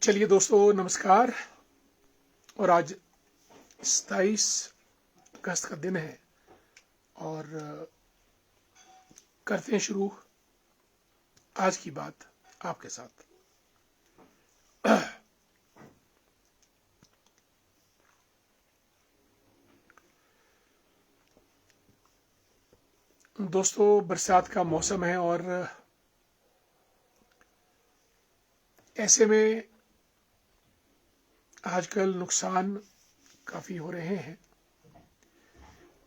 चलिए दोस्तों, नमस्कार। और आज 27 अगस्त का दिन है और करते हैं शुरू आज की बात आपके साथ। दोस्तों, बरसात का मौसम है और ऐसे में आजकल नुकसान काफ़ी हो रहे हैं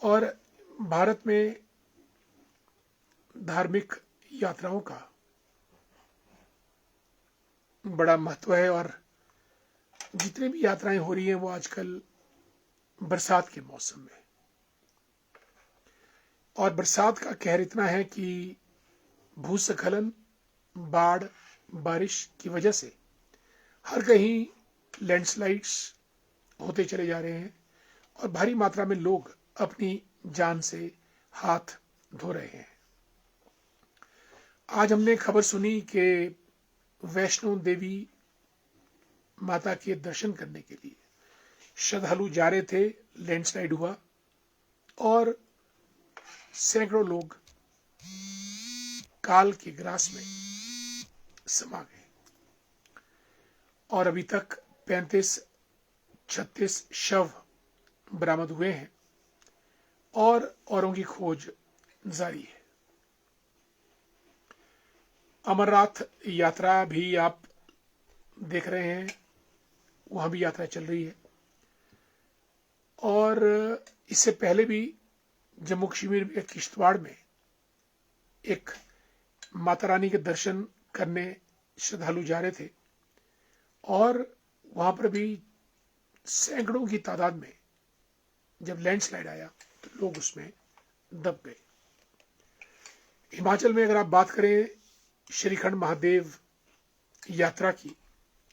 और भारत में धार्मिक यात्राओं का बड़ा महत्व है और जितनी भी यात्राएं हो रही हैं वो आजकल बरसात के मौसम में। और बरसात का कहर इतना है कि भूस्खलन, बाढ़, बारिश की वजह से हर कहीं लैंडस्लाइड्स होते चले जा रहे हैं और भारी मात्रा में लोग अपनी जान से हाथ धो रहे हैं। आज हमने खबर सुनी कि वैष्णो देवी माता के दर्शन करने के लिए श्रद्धालु जा रहे थे, लैंडस्लाइड हुआ और सैकड़ों लोग काल के ग्रास में समा गए और अभी तक 35-36 शव बरामद हुए हैं और औरों की खोज जारी है। अमरनाथ यात्रा भी आप देख रहे हैं, वहां भी यात्रा चल रही है और इससे पहले भी जम्मू कश्मीर के किश्तवाड़ में एक माता रानी के दर्शन करने श्रद्धालु जा रहे थे और वहां पर भी सैकड़ों की तादाद में जब लैंडस्लाइड आया तो लोग उसमें दब गए। हिमाचल में अगर आप बात करें श्रीखंड महादेव यात्रा की,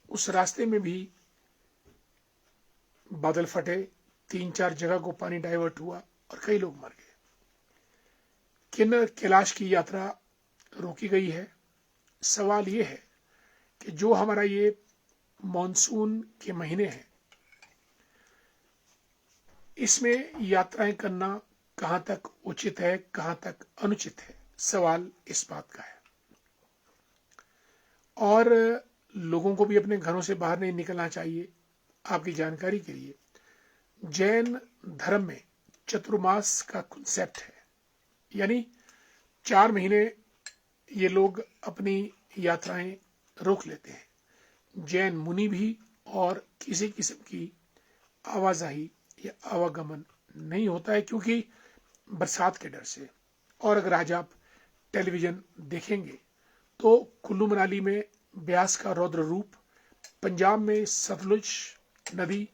उस रास्ते में भी बादल फटे, 3-4 जगह को पानी डाइवर्ट हुआ और कई लोग मर गए। किन्नर कैलाश की यात्रा रोकी गई है। सवाल ये है कि जो हमारा ये मॉनसून के महीने हैं, इसमें यात्राएं करना कहां तक उचित है, कहां तक अनुचित है, सवाल इस बात का है। और लोगों को भी अपने घरों से बाहर नहीं निकलना चाहिए। आपकी जानकारी के लिए जैन धर्म में चतुर्मास का कॉन्सेप्ट है, यानी 4 महीने ये लोग अपनी यात्राएं रोक लेते हैं। जैन मुनि भी और किसी किस्म की आवाजाही या आवागमन नहीं होता है क्योंकि बरसात के डर से। और अगर आज आप टेलीविजन देखेंगे तो कुल्लू मनाली में ब्यास का रौद्र रूप, पंजाब में सतलुज नदी,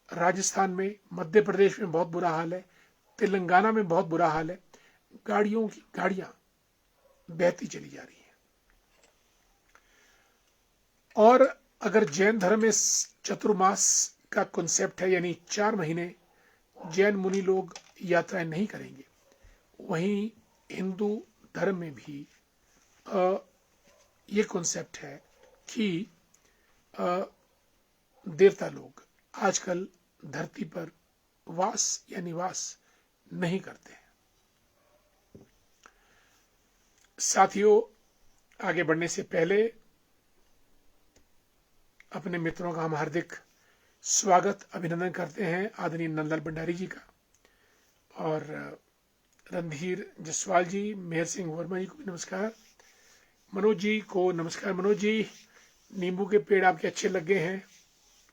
राजस्थान में, मध्य प्रदेश में बहुत बुरा हाल है, तेलंगाना में बहुत बुरा हाल है। गाड़ियों की गाड़ियां बहती चली जा रही हैं। और अगर जैन धर्म में चतुर्मास का कॉन्सेप्ट है, यानी 4 महीने जैन मुनि लोग यात्राएं नहीं करेंगे, वहीं हिंदू धर्म में भी ये कॉन्सेप्ट है कि देवता लोग आजकल धरती पर वास या निवास नहीं करते हैं। साथियों, आगे बढ़ने से पहले अपने मित्रों का हम हार्दिक स्वागत अभिनंदन करते हैं आदरणीय नंदलाल भंडारी जी का, और रणधीर जसवाल जी, मेहर सिंह वर्मा जी को भी नमस्कार, मनोज जी को नमस्कार। मनोज जी, नींबू के पेड़ आपके अच्छे लग गए हैं,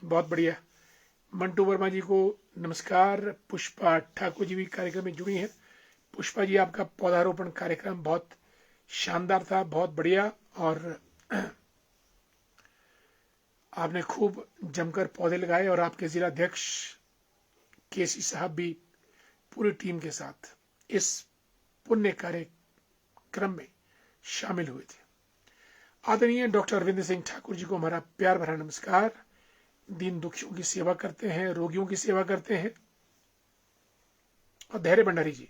बहुत बढ़िया। मंटू वर्मा जी को नमस्कार। पुष्पा ठाकुर जी भी कार्यक्रम में जुड़ी हैं। पुष्पा जी, आपका पौधारोपण कार्यक्रम बहुत शानदार था, बहुत बढ़िया, और आपने खूब जमकर पौधे लगाए और आपके जिला अध्यक्ष केसी साहब भी पूरी टीम के साथ इस पुण्य कार्यक्रम में शामिल हुए थे। आदरणीय डॉक्टर अरविंद सिंह ठाकुर जी को हमारा प्यार भरा नमस्कार। दीन दुखियों की सेवा करते हैं, रोगियों की सेवा करते हैं। और धैर्य भंडारी जी,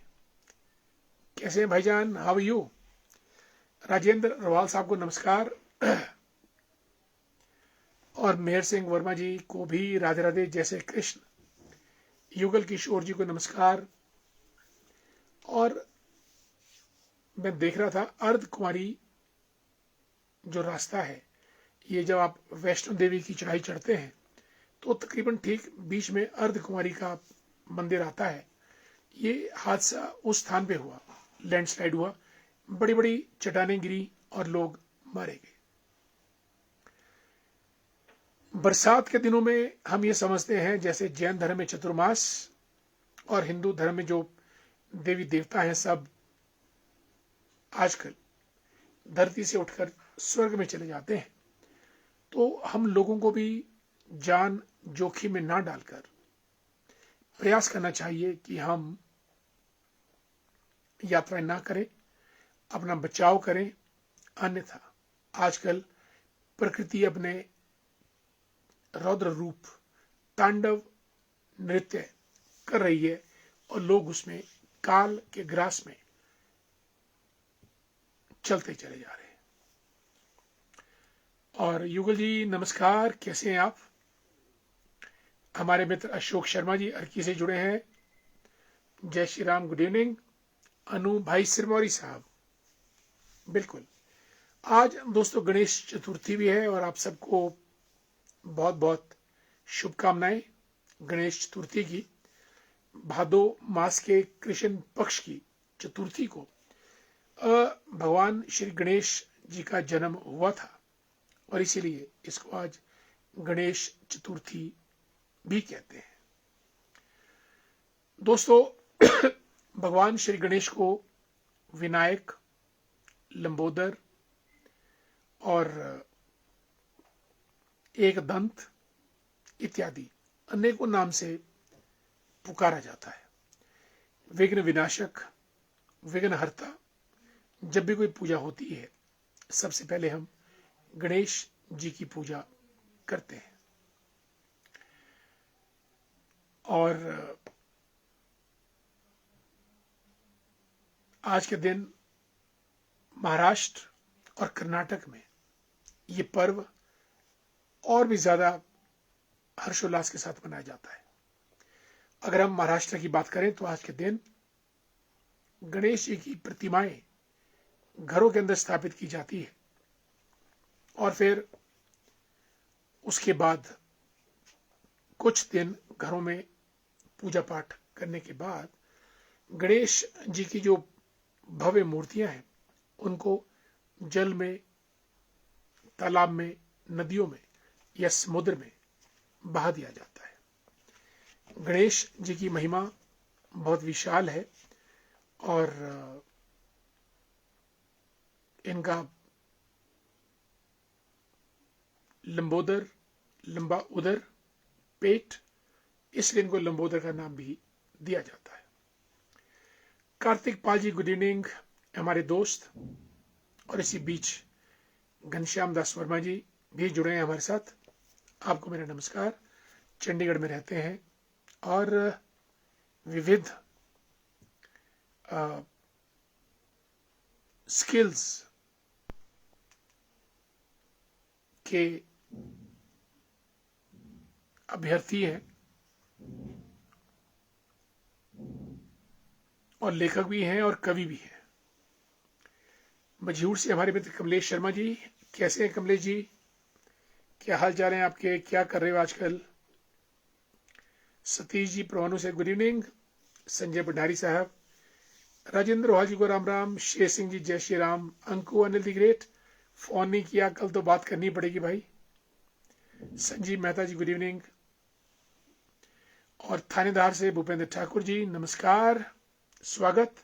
कैसे हैं भाईजान, हाउ यू? राजेंद्र रवाल साहब को नमस्कार। और मेहर सिंह वर्मा जी को भी राधे राधे, जैसे कृष्ण। युगल किशोर जी को नमस्कार। और मैं देख रहा था अर्ध कुमारी जो रास्ता है, ये जब आप वैष्णो देवी की चढ़ाई चढ़ते हैं तो तकरीबन ठीक बीच में अर्ध कुमारी का मंदिर आता है। ये हादसा उस स्थान पे हुआ, लैंडस्लाइड हुआ, बड़ी बड़ी चट्टानें गिरी और लोग मारे गए। बरसात के दिनों में हम ये समझते हैं जैसे जैन धर्म में चतुर्मास और हिंदू धर्म में जो देवी देवता हैं सब आजकल धरती से उठकर स्वर्ग में चले जाते हैं, तो हम लोगों को भी जान जोखिम में ना डालकर प्रयास करना चाहिए कि हम यात्राएं ना करें, अपना बचाव करें। अन्यथा आजकल प्रकृति अपने रौद्र रूप तांडव नृत्य कर रही है और लोग उसमें काल के ग्रास में चलते चले जा रहे हैं। और युगल जी नमस्कार, कैसे हैं आप? हमारे मित्र अशोक शर्मा जी अर्की से जुड़े हैं। जय श्री राम, गुड इवनिंग। अनु भाई सिरमौरी साहब, बिल्कुल। आज दोस्तों गणेश चतुर्थी भी है और आप सबको बहुत बहुत शुभकामनाएं गणेश चतुर्थी की। भादो मास के कृष्ण पक्ष की चतुर्थी को भगवान श्री गणेश जी का जन्म हुआ था और इसीलिए इसको आज गणेश चतुर्थी भी कहते हैं। दोस्तों भगवान श्री गणेश को विनायक, लंबोदर और एक दंत इत्यादि अनेकों नाम से पुकारा जाता है। विघ्न विनाशक, विघ्नहर्ता। जब भी कोई पूजा होती है सबसे पहले हम गणेश जी की पूजा करते हैं। और आज के दिन महाराष्ट्र और कर्नाटक में ये पर्व और भी ज्यादा हर्षोल्लास के साथ मनाया जाता है। अगर हम महाराष्ट्र की बात करें तो आज के दिन गणेश जी की प्रतिमाएं घरों के अंदर स्थापित की जाती है और फिर उसके बाद कुछ दिन घरों में पूजा पाठ करने के बाद गणेश जी की जो भव्य मूर्तियां हैं उनको जल में, तालाब में, नदियों में या समुद्र में बहा दिया जाता है। गणेश जी की महिमा बहुत विशाल है और इनका लंबोदर, लंबा उदर, पेट, इसलिए इनको लंबोदर का नाम भी दिया जाता है। कार्तिक पाल जी गुड इवनिंग, हमारे दोस्त। और इसी बीच घनश्याम दास वर्मा जी भी जुड़े हैं हमारे साथ। आपको मेरा नमस्कार। चंडीगढ़ में रहते हैं और विविध स्किल्स के अभ्यर्थी हैं और लेखक भी हैं और कवि भी हैं। मझूर से हमारे मित्र कमलेश शर्मा जी, कैसे हैं कमलेश जी? क्या हाल चाल है आपके? क्या कर रहे हो आजकल? सतीश जी प्रवानु से गुड इवनिंग। संजय भंडारी साहब, राजेंद्र रोहा जी को राम राम। शेर सिंह जी जय Shri Ram. Anku Anil the great, phone नहीं किया, कल तो बात करनी पड़ेगी भाई। संजीव मेहता जी गुड इवनिंग। और थानेदार से भूपेंद्र ठाकुर जी नमस्कार, स्वागत।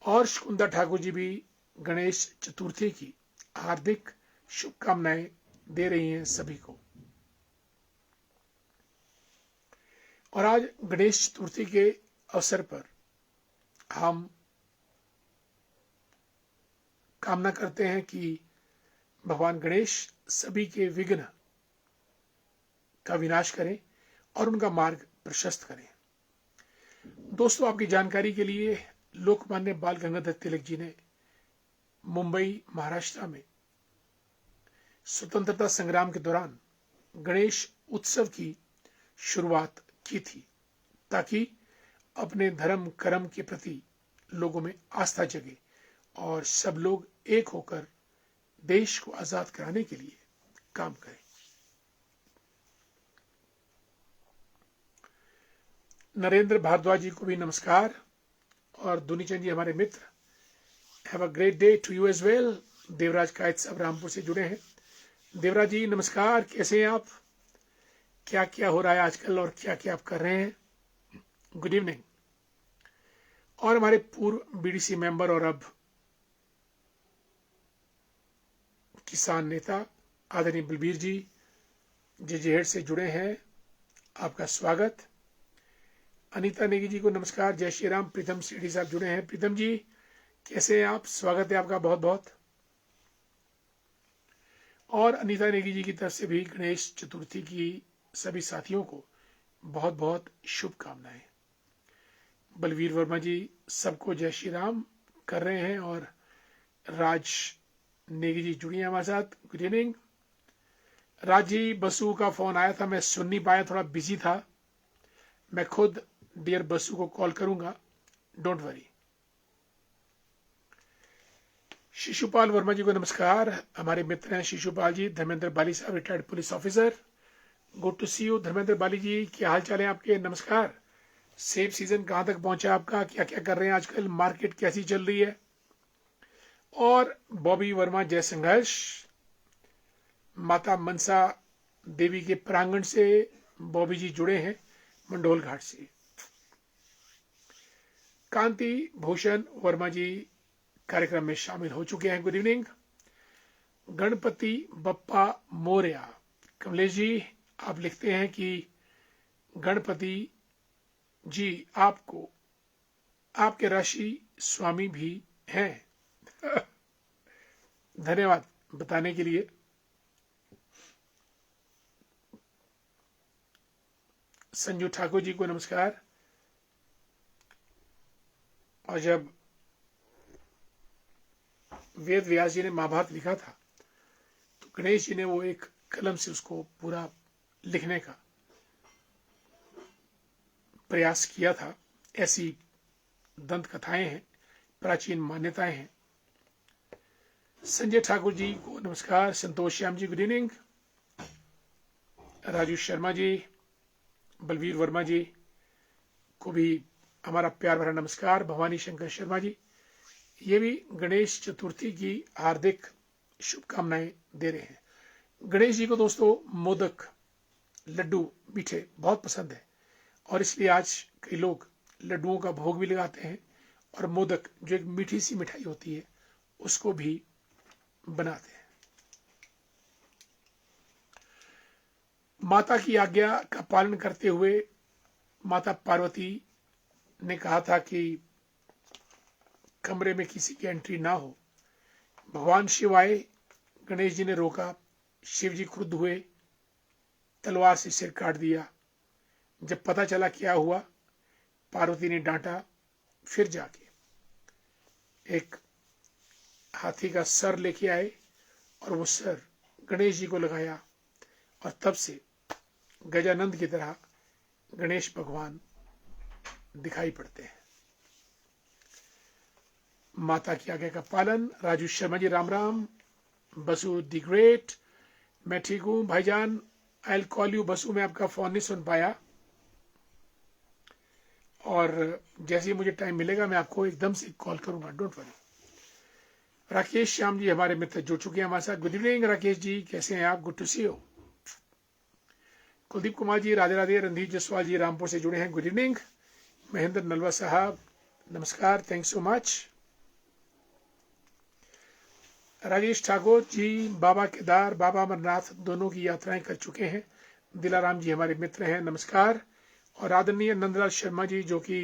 और शकुंदा ठाकुर जी भी गणेश चतुर्थी की हार्दिक शुभकामनाएं दे रही हैं सभी को। और आज गणेश चतुर्थी के अवसर पर हम कामना करते हैं कि भगवान गणेश सभी के विघ्न का विनाश करें और उनका मार्ग प्रशस्त करें। दोस्तों आपकी जानकारी के लिए लोकमान्य बाल गंगाधर तिलक जी ने मुंबई महाराष्ट्र में स्वतंत्रता संग्राम के दौरान गणेश उत्सव की शुरुआत की थी, ताकि अपने धर्म कर्म के प्रति लोगों में आस्था जगे और सब लोग एक होकर देश को आजाद कराने के लिए काम करें। नरेंद्र भारद्वाज जी को भी नमस्कार, और दुनीचंद जी हमारे मित्र, have a great day to you as well. Devraj Kayad sahab Rampur से जुड़े हैं। देवराज जी नमस्कार, कैसे हैं आप? क्या क्या हो रहा है आजकल और क्या क्या आप कर रहे हैं? Good evening. और हमारे पूर्व बीडीसी मेंबर और अब किसान नेता आदरणीय बलबीर जी जेजेहेड से जुड़े हैं, आपका स्वागत। अनीता नेगी जी को नमस्कार, जय श्री राम। प्रीतम सेठी साहब जुड़े हैं। प्रीतम जी कैसे हैं आप? स्वागत है आपका बहुत बहुत। और अनीता नेगी जी की तरफ से भी गणेश चतुर्थी की सभी साथियों को बहुत बहुत शुभकामनाएं। बलवीर वर्मा जी सबको जय श्री राम कर रहे हैं, और राज नेगी जी जुड़ी हैं हमारे साथ। Good evening. राजी बसु का फोन आया था, मैं सुन नहीं पाया, थोड़ा बिजी था। मैं खुद डियर बसु को कॉल करूंगा, डोंट वरी। शिशुपाल वर्मा जी को नमस्कार, हमारे मित्र हैं शिशुपाल जी। Dharmendra Bali sahab retired police officer, good to see you. Dharmendra Bali ji क्या हाल चाल है आपके? नमस्कार। सेब सीजन कहां तक पहुंचा आपका? क्या क्या कर रहे हैं आजकल? मार्केट कैसी चल रही है? और बॉबी वर्मा जय संघर्ष, माता मनसा देवी के प्रांगण से बॉबी जी जुड़े हैं मंडोल घाट से। कांति भूषण वर्मा जी कार्यक्रम में शामिल हो चुके हैं। Good evening. गणपति बप्पा मोरया, कमलेश जी आप लिखते हैं कि गणपति जी आपको आपके राशि स्वामी भी हैं। धन्यवाद बताने के लिए। संजू ठाकुर जी को नमस्कार। और जब वेद व्यास जी ने महाभारत लिखा था तो गणेश जी ने वो एक कलम से उसको पूरा लिखने का प्रयास किया था। ऐसी दंत कथाएं हैं, प्राचीन मान्यताएं हैं। संजय ठाकुर जी को नमस्कार। संतोष श्याम जी गुड इवनिंग। राजू शर्मा जी, बलवीर वर्मा जी को भी हमारा प्यार भरा नमस्कार। भवानी शंकर शर्मा जी ये भी गणेश चतुर्थी की हार्दिक शुभकामनाएं दे रहे हैं। गणेश जी को दोस्तों मोदक लड्डू मीठे बहुत पसंद है, और इसलिए आज कई लोग लड्डुओं का भोग भी लगाते हैं और मोदक जो एक मीठी सी मिठाई होती है उसको भी बनाते हैं। माता की आज्ञा का पालन करते हुए माता पार्वती ने कहा था कि कमरे में किसी की एंट्री ना हो। भगवान शिव आए, गणेश जी ने रोका, शिव जी क्रुद्ध हुए, तलवार से सिर काट दिया। जब पता चला क्या हुआ, पार्वती ने डांटा, फिर जाके एक हाथी का सर लेके आए और वो सर गणेश जी को लगाया, और तब से गजानंद की तरह गणेश भगवान दिखाई पड़ते हैं। माता की आज्ञा का पालन। राजू शर्मा जी राम राम। बसु दी ग्रेट, मैं ठीक हूं भाईजान। I will call you Basu, मैं आपका फोन नहीं सुन पाया, और जैसे ही मुझे टाइम मिलेगा मैं आपको एकदम से कॉल करूंगा, डोंट वरी। राकेश श्याम जी हमारे मित्र जुड़ चुके हैं हमारे साथ। गुड इवनिंग राकेश जी, कैसे हैं आप? Good to see you. Kuldeep Kumar ji Radhe Radhe. Randhir Jaswal ji Rampur से जुड़े हैं। Good evening. महेंद्र नलवा साहब नमस्कार, thank so much. Rajesh Thakur ji Baba Kedar Baba Amarnath दोनों की यात्राएं कर चुके हैं। दिलाराम जी हमारे मित्र हैं, नमस्कार। और आदरणीय नंदलाल शर्मा जी जो कि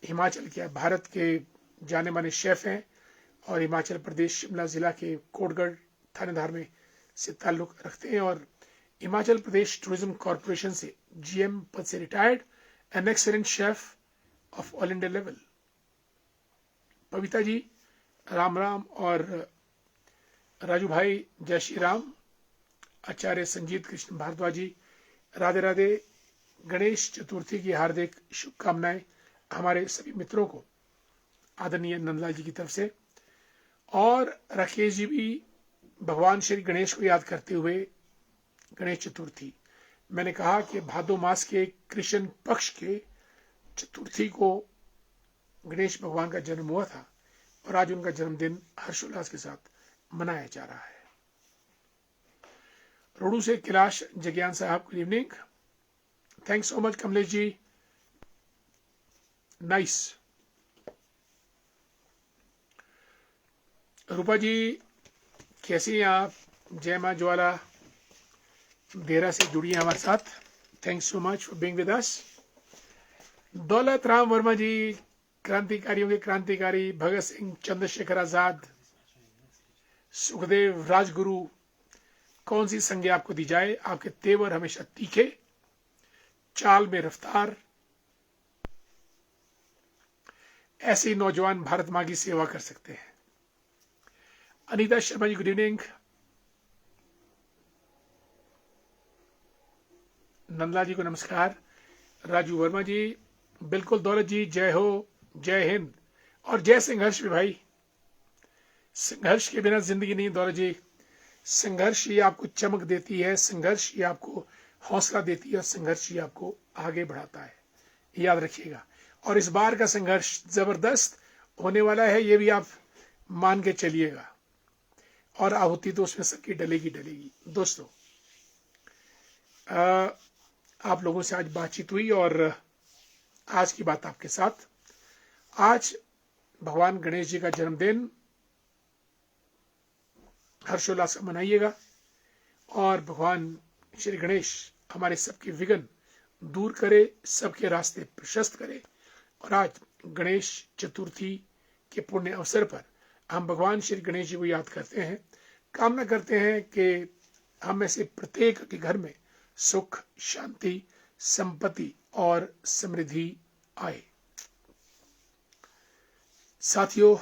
हिमाचल के भारत के जाने माने शेफ हैं और हिमाचल प्रदेश शिमला जिला के कोटगढ़ थानेदार में से ताल्लुक रखते हैं, और हिमाचल प्रदेश टूरिज्म कॉरपोरेशन से जीएम पद से retired, an excellent chef of all India level. Pavita ji Ram Ram, और राजू भाई जय श्री राम। आचार्य संजीत कृष्ण भारद्वाज जी, राधे राधे। गणेश चतुर्थी की हार्दिक शुभकामनाएं हमारे सभी मित्रों को आदरणीय नंदलाल जी की तरफ से। और राकेश जी भी भगवान श्री गणेश को याद करते हुए गणेश चतुर्थी, मैंने कहा कि भादो मास के कृष्ण पक्ष के चतुर्थी को गणेश भगवान का जन्म हुआ था और आज उनका जन्मदिन हर्षोल्लास के साथ मनाया जा रहा है। रोडू से Kailash Jagyan sahab, good evening, thanks so much Kamlesh ji, nice. Rupa ji कैसी हैं आप? जय मां ज्वाला देरा से जुड़ी हैं हमारे साथ, thanks so much for being with us. Daulat Ram Verma जी, क्रांतिकारियों के क्रांतिकारी भगत सिंह, चंद्रशेखर आजाद, सुखदेव, राजगुरु, कौन सी संज्ञा आपको दी जाए? आपके तेवर हमेशा तीखे, चाल में रफ्तार, ऐसे ही नौजवान भारत मां की सेवा कर सकते हैं। Anita Sharma ji, good evening. नंदला जी को नमस्कार। राजू वर्मा जी, बिल्कुल दौलत जी, जय हो, जय हिंद और जय संघर्ष भी भाई। संघर्ष के बिना जिंदगी नहीं दौलत जी, संघर्ष ही आपको चमक देती है, संघर्ष ही आपको हौसला देती है, संघर्ष ही आपको आगे बढ़ाता है, याद रखिएगा। और इस बार का संघर्ष जबरदस्त होने वाला है, ये भी आप मान के चलिएगा, और आहुति तो उसमें सबकी डलेगी डलेगी। दोस्तों, आप लोगों से आज बातचीत हुई और आज की बात आपके साथ, आज भगवान गणेश जी का जन्मदिन हर्षोल्लास से मनाइएगा और भगवान श्री गणेश हमारे सबके विघ्न दूर करे, सबके रास्ते प्रशस्त करे। और आज गणेश चतुर्थी के पुण्य अवसर पर हम भगवान श्री गणेश जी को याद करते हैं, कामना करते हैं कि हम में से प्रत्येक के घर में सुख, शांति, संपत्ति और समृद्धि आए। साथियों,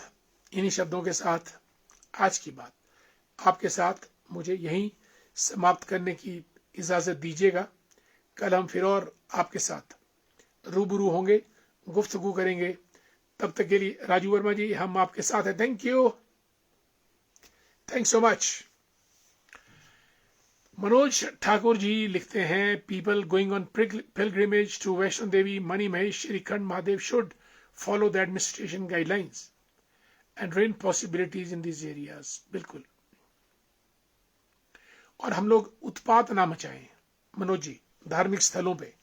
इन्हीं शब्दों के साथ आज की बात आपके साथ मुझे यहीं समाप्त करने की इजाजत दीजिएगा। कल हम फिर और आपके साथ रूबरू होंगे, गुफ्तगू करेंगे। तब तक के लिए राजू वर्मा जी, हम आपके साथ हैं। Thank you, thanks so much. Manoj Thakur ji लिखते हैं, people going on pilgrimage to Vaishno Devi, Mani Mahesh, Shrikhand Mahadev should follow the administration guidelines and rain possibilities in this areas. बिल्कुल, और हम लोग उत्पात ना मचाएं मनोज जी। धार्मिक स्थलों पे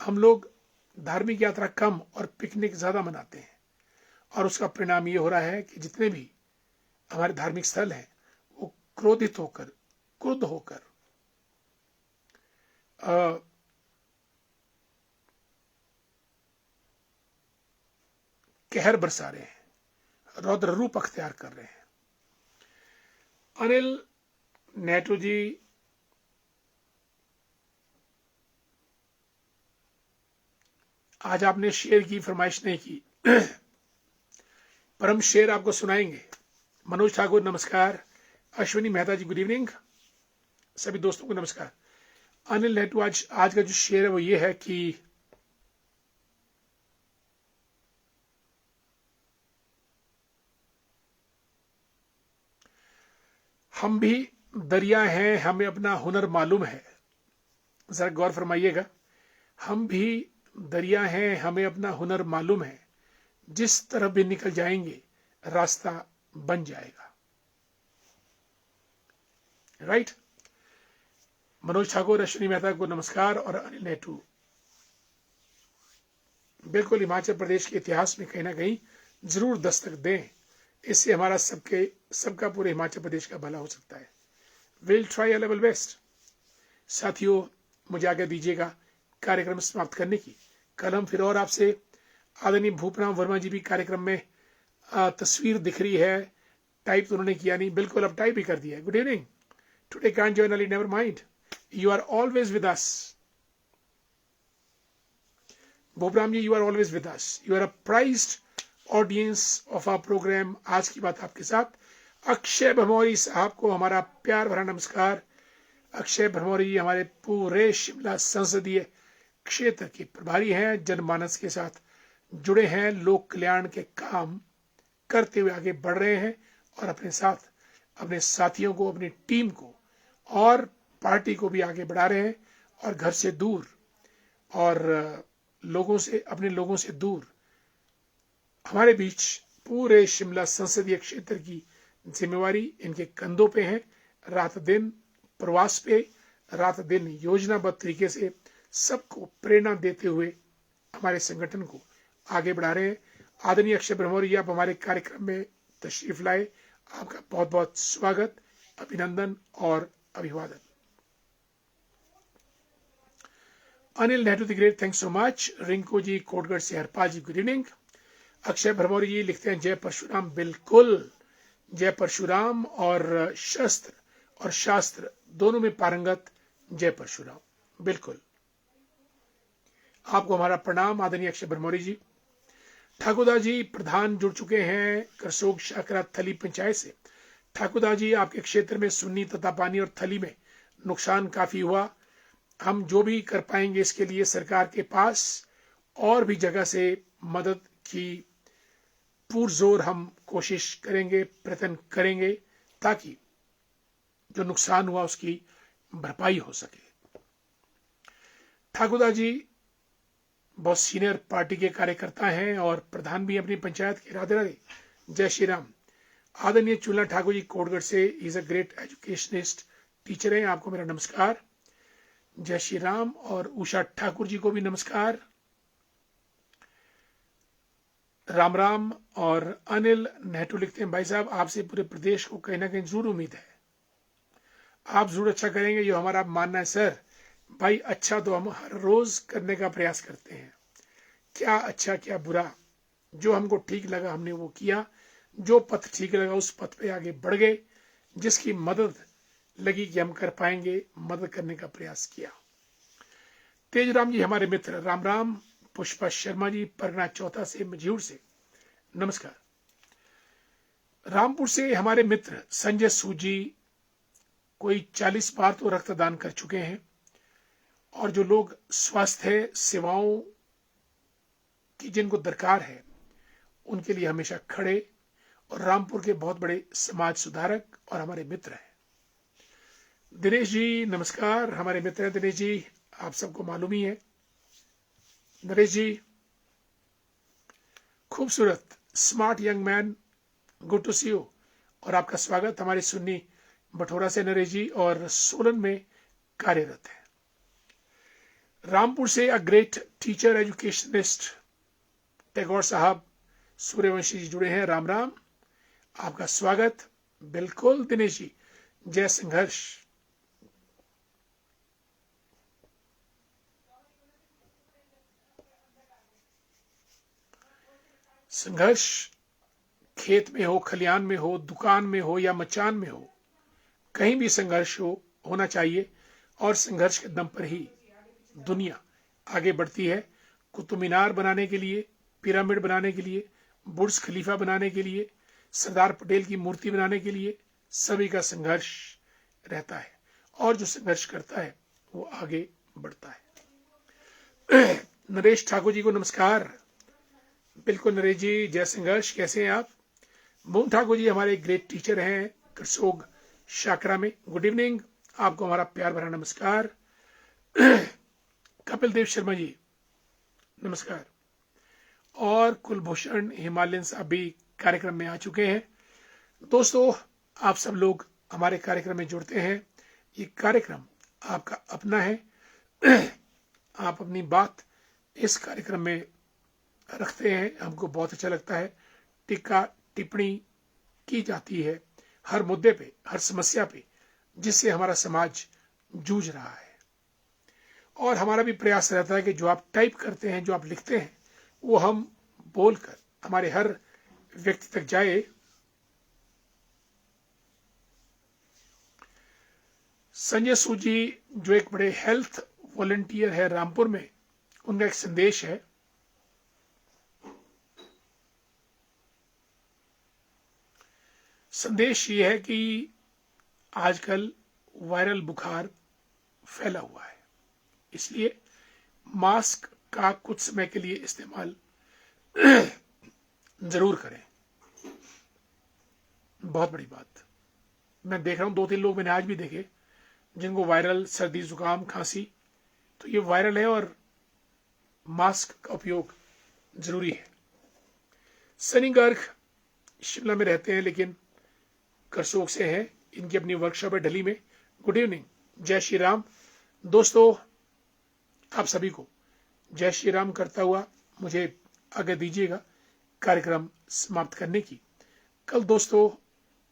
हम लोग धार्मिक यात्रा कम और पिकनिक ज्यादा मनाते हैं, और उसका परिणाम ये हो रहा है कि जितने भी हमारे धार्मिक स्थल हैं वो क्रोधित होकर, क्रुद्ध होकर कहर बरसा रहे हैं, रौद्र रूप अख्तियार कर रहे हैं। अनिल नेटू जी, आज आपने शेर की फरमाइश नहीं की, पर हम शेर आपको सुनाएंगे। मनोज ठाकुर नमस्कार। अश्विनी मेहता जी, गुड इवनिंग। सभी दोस्तों को नमस्कार। अनिल नेटू, आज का जो शेर है वो ये है कि हम भी दरिया हैं, हमें अपना हुनर मालूम है। जरा गौर फरमाइएगा, हम भी दरिया हैं, हमें अपना हुनर मालूम है, जिस तरफ भी निकल जाएंगे रास्ता बन जाएगा। राइट। मनोज ठाकुर, अश्विनी मेहता को नमस्कार। और अनिल नेटू, बिल्कुल हिमाचल प्रदेश के इतिहास में कहीं ना कहीं जरूर दस्तक दें, इससे हमारा सबका पूरे हिमाचल प्रदेश का भला हो सकता है। Will try a level best. साथियों, मुझे आज्ञा दीजिएगा कार्यक्रम समाप्त करने की। कल हम फिर और आपसे, आदरणीय भूपराम वर्मा जी भी कार्यक्रम में, तस्वीर दिख रही है, टाइप तो उन्होंने किया नहीं, बिल्कुल अब टाइप ही कर दिया है। Good evening, today can't join early, never mind, you are always with us. Bhupram ji, you are always with us, you are a prized audience of our programme. आज की बात आपके साथ। अक्षय भमौरी साहब को हमारा प्यार भरा नमस्कार। अक्षय भ्रमौरी जी हमारे पूरे शिमला संसदीय क्षेत्र के प्रभारी हैं, जनमानस के साथ जुड़े हैं, लोक कल्याण के काम करते हुए आगे बढ़ रहे हैं और अपने साथ अपने साथियों को, अपनी टीम को और पार्टी को भी आगे बढ़ा रहे हैं। और घर से दूर और लोगों से, अपने लोगों से दूर हमारे बीच पूरे शिमला संसदीय क्षेत्र की जिम्मेवारी इनके कंधों पे है। रात दिन प्रवास पे, रात दिन योजनाबद्ध तरीके से सबको प्रेरणा देते हुए हमारे संगठन को आगे बढ़ा रहे हैं। आदरणीय अक्षय भ्रमौरी जी, आप हमारे कार्यक्रम में तशरीफ लाए, आपका बहुत बहुत स्वागत, अभिनंदन और अभिवादन। Anil Nehru the great, thanks so much. Rinku ji Kotgarh से, हरपाल जी गुड इवनिंग। अक्षय भ्रमौरी जी लिखते हैं जय परशुराम, बिल्कुल जय परशुराम, और शस्त्र और शास्त्र दोनों में पारंगत जय परशुराम, बिल्कुल। आपको हमारा प्रणाम आदरणीय अक्षय भ्रमौरी जी। ठाकुरदा जी प्रधान जुड़ चुके हैं करसोग शाकरा थली पंचायत से। ठाकुरदा जी, आपके क्षेत्र में सुन्नी तथा पानी और थली में नुकसान काफी हुआ। हम जो भी कर पाएंगे इसके लिए सरकार के पास और भी जगह से मदद की पुरजोर हम कोशिश करेंगे, प्रयत्न करेंगे ताकि जो नुकसान हुआ उसकी भरपाई हो सके। ठाकुरदा जी बहुत सीनियर पार्टी के कार्यकर्ता हैं और प्रधान भी अपनी पंचायत के। राधे राधे, जय श्री राम। आदरणीय चूल्हा ठाकुर जी कोटगढ़ से, is a great educationist, teacher हैं, आपको मेरा नमस्कार, जय श्री राम। और उषा ठाकुर जी को भी नमस्कार, राम राम। और अनिल नेहरू लिखते हैं भाई साहब, आपसे पूरे प्रदेश को कहीं ना कहीं जरूर उम्मीद है, आप जरूर अच्छा करेंगे, ये हमारा मानना है सर। भाई अच्छा तो हम हर रोज करने का प्रयास करते हैं, क्या अच्छा क्या बुरा, जो हमको ठीक लगा हमने वो किया, जो पथ ठीक लगा उस पथ पे आगे बढ़ गए, जिसकी मदद लगी कि हम कर पाएंगे मदद करने का प्रयास किया। तेजराम जी हमारे मित्र, राम राम। पुष्पा शर्मा जी परगना चौथा से, मझूर से, नमस्कार। रामपुर से हमारे मित्र संजय सूद जी कोई 40 बार तो रक्तदान कर चुके हैं, और जो लोग स्वास्थ्य सेवाओं की जिनको दरकार है उनके लिए हमेशा खड़े, और रामपुर के बहुत बड़े समाज सुधारक और हमारे मित्र हैं। दिनेश जी नमस्कार, हमारे मित्र हैं दिनेश जी, आप सबको मालूम ही है। नरेश जी, खूबसूरत smart young man, good to see you, और आपका स्वागत हमारे सुन्नी बठोरा से नरेश जी, और सोलन में कार्यरत है। रामपुर से a great teacher educationist Tagore साहब सूर्यवंशी जी जुड़े हैं, राम राम, आपका स्वागत, बिल्कुल दिनेश जी, जय संघर्ष। संघर्ष खेत में हो, खलियान में हो, दुकान में हो या मचान में हो, कहीं भी संघर्ष होना चाहिए, और संघर्ष के दम पर ही दुनिया आगे बढ़ती है। कुतुब मीनार बनाने के लिए, पिरामिड बनाने के लिए, बुर्ज खलीफा बनाने के लिए, सरदार पटेल की मूर्ति बनाने के लिए सभी का संघर्ष रहता है, और जो संघर्ष करता है वो आगे बढ़ता है। नरेश ठाकुर जी को नमस्कार, बिल्कुल नरेश जी, जय संघर्ष, कैसे हैं आप। मोहन ठाकुर जी हमारे ग्रेट टीचर हैं करसोग शाकरा में, गुड इवनिंग, आपको हमारा प्यार भरा नमस्कार। कपिल देव शर्मा जी नमस्कार, और कुलभूषण हिमालयन साहब भी कार्यक्रम में आ चुके हैं। दोस्तों, आप सब लोग हमारे कार्यक्रम में जुड़ते हैं, ये कार्यक्रम आपका अपना है, आप अपनी बात इस कार्यक्रम में रखते हैं, हमको बहुत अच्छा लगता है। टीका टिप्पणी की जाती है हर मुद्दे पे, हर समस्या पे जिससे हमारा समाज जूझ रहा है, और हमारा भी प्रयास रहता है कि जो आप टाइप करते हैं, जो आप लिखते हैं, वो हम बोलकर हमारे हर व्यक्ति तक जाए। संजय सूद जी जो एक बड़े हेल्थ वॉलंटियर है रामपुर में, उनका एक संदेश है। संदेश ये है कि आजकल वायरल बुखार फैला हुआ है, इसलिए मास्क का कुछ समय के लिए इस्तेमाल जरूर करें। बहुत बड़ी बात, मैं देख रहा हूं 2-3 लोग मैंने आज भी देखे जिनको वायरल सर्दी जुकाम खांसी, तो ये वायरल है और मास्क का उपयोग जरूरी है। सनी गर्ग शिमला में रहते हैं लेकिन करसोग से हैं, इनकी अपनी वर्कशॉप है दिल्ली में। गुड इवनिंग, जय श्री राम दोस्तों, आप सभी को जय श्री राम करता हुआ मुझे आगे दीजिएगा कार्यक्रम समाप्त करने की। कल दोस्तों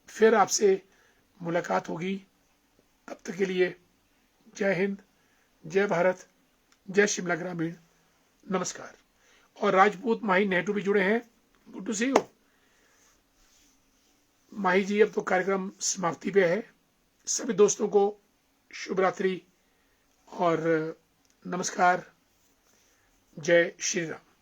फिर आपसे मुलाकात होगी, तब तक के लिए जय हिंद, जय भारत, जय शिमला ग्रामीण, नमस्कार। और राजपूत माही नेहरू भी जुड़े हैं, गुड टू सी यू माही जी। अब तो कार्यक्रम समाप्ति पे है, सभी दोस्तों को शुभ रात्रि और नमस्कार, जय श्री राम।